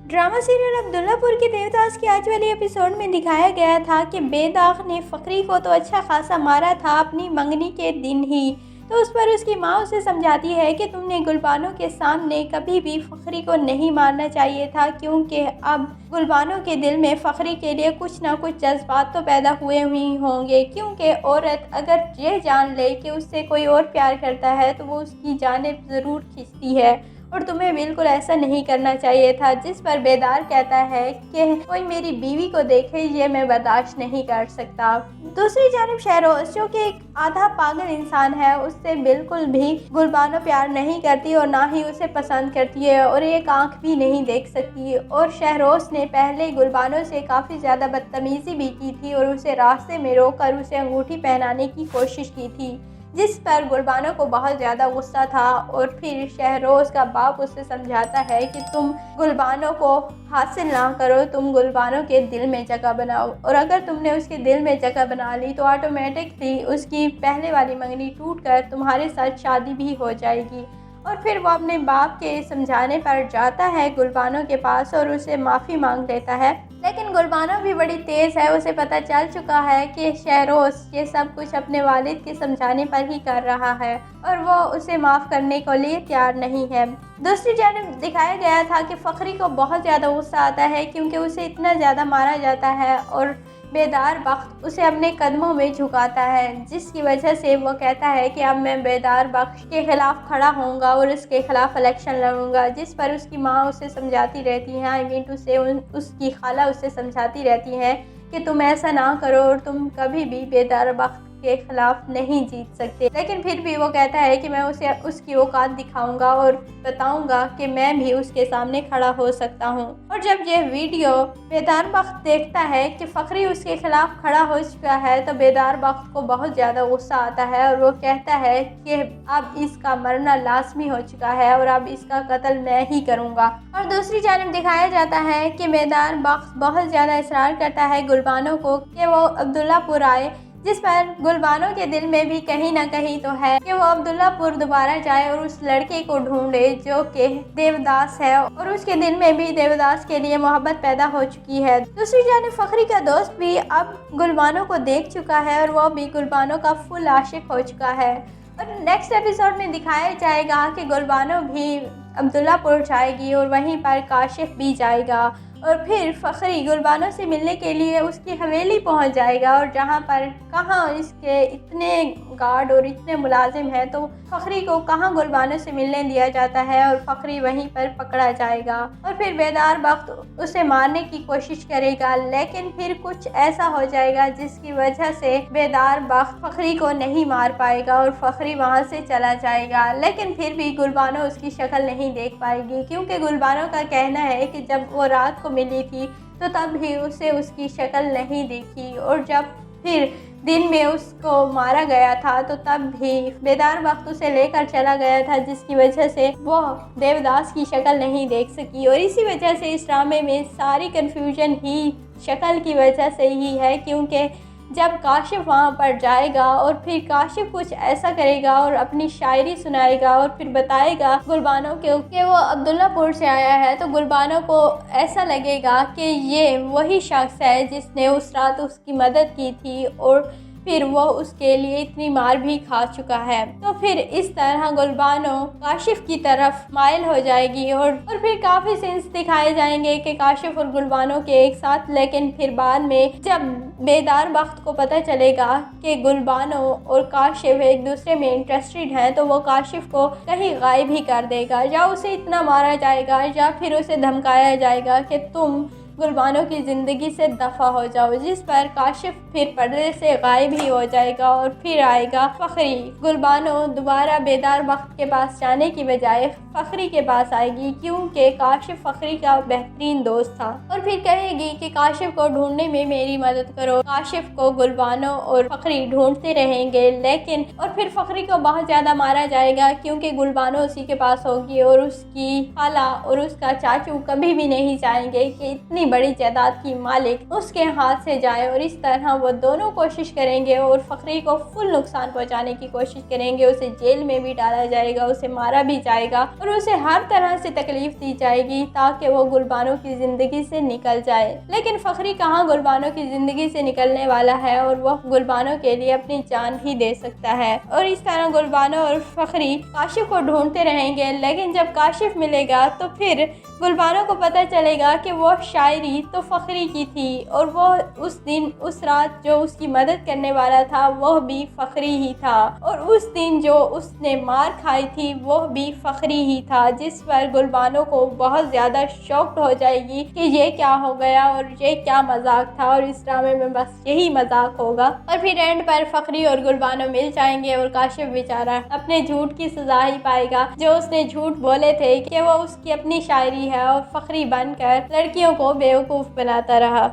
Drama serial Abdullapur के देवदास की आज वाली एपिसोड में दिखाया गया था कि बेदाग ने फखरी को तो अच्छा खासा मारा था अपनी मंगनी के दिन ही। तो उस पर उसकी माँ उसे समझाती है कि तुमने गुलबानो के सामने कभी भी फखरी को नहीं मारना चाहिए था, क्योंकि अब गुलबानो के दिल में फखरी के लिए कुछ ना कुछ जज्बात तो पैदा हुए हुए होंगे, क्योंकि औरत अगर ये जान ले कि उससे कोई और प्यार करता है तो वो उसकी जानिब ज़रूर खींचती है, और तुम्हें बिल्कुल ऐसा नहीं करना चाहिए था। जिस पर बेदार कहता है कि कोई मेरी बीवी को देखे ये मैं बर्दाश्त नहीं कर सकता। दूसरी जानिब शहरोज, जो कि एक आधा पागल इंसान है, उससे बिल्कुल भी गुलबानो प्यार नहीं करती और ना ही उसे पसंद करती है और एक आंख भी नहीं देख सकती। और शहरोज ने पहले गुलबानो से काफ़ी ज़्यादा बदतमीज़ी भी की थी और उसे रास्ते में रोककर उसे अंगूठी पहनाने की कोशिश की थी, जिस पर गुलबानो को बहुत ज़्यादा गुस्सा था। और फिर शहरोज़ का बाप उससे समझाता है कि तुम गुलबानो को हासिल ना करो, तुम गुलबानो के दिल में जगह बनाओ, और अगर तुमने उसके दिल में जगह बना ली तो ऑटोमेटिकली उसकी पहले वाली मंगनी टूटकर तुम्हारे साथ शादी भी हो जाएगी। और फिर वो अपने बाप के समझाने पर जाता है गुलबानो के पास और उसे माफ़ी मांग लेता है। लेकिन गुलबानो भी बड़ी तेज़ है, उसे पता चल चुका है कि शहरोज़ ये सब कुछ अपने वालिद के समझाने पर ही कर रहा है और वो उसे माफ़ करने के लिए तैयार नहीं है। दूसरी जानिब दिखाया गया था कि फखरी को बहुत ज़्यादा गुस्सा आता है, क्योंकि उसे इतना ज़्यादा मारा जाता है और बेदार बख्त उसे अपने कदमों में झुकाता है, जिसकी वजह से वो कहता है कि अब मैं बेदार बख्त के ख़िलाफ़ खड़ा होऊंगा और उसके ख़िलाफ़ इलेक्शन लड़ूंगा। जिस पर उसकी माँ उसे समझाती रहती हैं, आई मीन टू से उसकी खाला उसे समझाती रहती हैं कि तुम ऐसा ना करो और तुम कभी भी बेदार बख्त के ख़िलाफ़ नहीं जीत सकते। लेकिन फिर भी वो कहता है कि मैं उसे उसकी औकात दिखाऊंगा और बताऊंगा कि मैं भी उसके सामने खड़ा हो सकता हूं। और जब यह वीडियो बेदार बख्त देखता है कि फखरी उसके ख़िलाफ़ खड़ा हो चुका है तो बेदार बख्त को बहुत ज़्यादा गुस्सा आता है और वो कहता है कि अब इसका मरना लाजमी हो चुका है और अब इसका कत्ल मैं ही करूँगा। और दूसरी जानिब दिखाया जाता है कि बेदार बख्त बहुत ज़्यादा इसरार करता है गुलबानो को कि वो अब्दुल्लापुर आए, जिस पर गुलबानो के दिल में भी कहीं ना कहीं तो है कि वो अब्दुल्लापुर दोबारा जाए और उस लड़के को ढूंढे जो कि देवदास है, और उसके दिल में भी देवदास के लिए मोहब्बत पैदा हो चुकी है। दूसरी जानिब फखरी का दोस्त भी अब गुलबानो को देख चुका है और वो भी गुलबानो का फुल आशिक हो चुका है। और नेक्स्ट एपिसोड में दिखाया जाएगा कि गुलबानो भी अब्दुल्लापुर जाएगी और वहीं पर काशिफ भी जाएगा, और फिर फखरी गुलबानो से मिलने के लिए उसकी हवेली पहुंच जाएगा, और जहां पर कहां इसके इतने गार्ड और इतने मुलाजिम हैं तो फखरी को कहां गुलबानो से मिलने दिया जाता है और फखरी वहीं पर पकड़ा जाएगा। और फिर बेदार बख्त उसे मारने की कोशिश करेगा, लेकिन फिर कुछ ऐसा हो जाएगा जिसकी वजह से बेदार बख्त फखरी को नहीं मार पाएगा और फखरी वहां से चला जाएगा। लेकिन फिर भी गुलबानो उसकी शक्ल नहीं देख पाएगी, क्योंकि गुलबानो का कहना है कि जब वो रात को मिली थी तो तब भी उसे उसकी शक्ल नहीं देखी, और जब फिर दिन में उसको मारा गया था तो तब भी बेदार वक्त उसे लेकर चला गया था, जिसकी वजह से वो देवदास की शक्ल नहीं देख सकी। और इसी वजह से इस ड्रामे में सारी कन्फ्यूजन ही शक्ल की वजह से ही है, क्योंकि जब काशिफ वहाँ पर जाएगा और फिर काशिफ कुछ ऐसा करेगा और अपनी शायरी सुनाएगा और फिर बताएगा गुलबानो को कि वो अब्दुल्लापुर से आया है, तो गुलबानो को ऐसा लगेगा कि ये वही शख्स है जिसने उस रात उसकी मदद की थी और फिर वो उसके लिए इतनी मार भी खा चुका है। तो फिर इस तरह गुलबानो काशिफ की तरफ माइल हो जाएगी और फिर काफ़ी सीन्स दिखाए जाएंगे कि काशिफ और गुलबानो के एक साथ। लेकिन फिर बाद में जब बेदार बख्त को पता चलेगा कि गुलबानो और काशिफ एक दूसरे में इंटरेस्टेड हैं, तो वो काशिफ को कहीं गायब ही कर देगा, या उसे इतना मारा जाएगा या फिर उसे धमकाया जाएगा कि तुम गुलबानो की ज़िंदगी से दफ़ा हो जाओ, जिस पर काशिफ फिर पर्दे से गायब ही हो जाएगा। और फिर आएगा फखरी। गुलबानो दोबारा बेदार वक्त के पास जाने की बजाय फखरी के पास आएगी, क्योंकि काशिफ फखरी का बेहतरीन दोस्त था, और फिर कहेगी कि काशिफ को ढूंढने में मेरी मदद करो। काशिफ को गुलबानो और फखरी ढूंढते रहेंगे, लेकिन और फिर फखरी को बहुत ज़्यादा मारा जाएगा, क्योंकि गुलबानो उसी के पास होगी और उसकी खाला और उसका चाचू कभी भी नहीं चाहेंगे कि इतनी बड़ी जायदाद की मालिक उसके हाथ से जाए। और इस तरह वो दोनों कोशिश करेंगे और फखरी को फुल नुकसान पहुंचाने की कोशिश करेंगे। उसे जेल में भी डाला जाएगा, उसे मारा भी जाएगा और उसे हर तरह से तकलीफ दी जाएगी ताकि वो गुलबानो की ज़िंदगी से निकल जाए। लेकिन फखरी कहाँ गुलबानो की ज़िंदगी से निकलने वाला है और वह गुलबानो के लिए अपनी जान भी दे सकता है। और इस तरह गुलबानो और फखरी काशिफ को ढूंढते रहेंगे। लेकिन जब काशिफ मिलेगा तो फिर गुलबानो को पता चलेगा कि वो शायरी तो फखरी की थी और वो उस दिन उस रात जो उसकी मदद करने वाला था वह भी फखरी ही था। और उस दिन जो उसने मार खाई थी वह भी फखरी ही था, जिस पर गुलबानो को बहुत ज़्यादा शॉक्ड हो जाएगी कि ये क्या हो गया और ये क्या मजाक था और इस ड्रामे में बस यही मजाक होगा। और फिर एंड पर फखरी और गुलबानो मिल जाएंगे और काशिफ बेचारा अपने झूठ की सजा ही पाएगा जो उसने झूठ बोले थे कि वो उसकी अपनी शायरी है और फखरी बनकर लड़कियों को बेवकूफ़ बनाता रहा।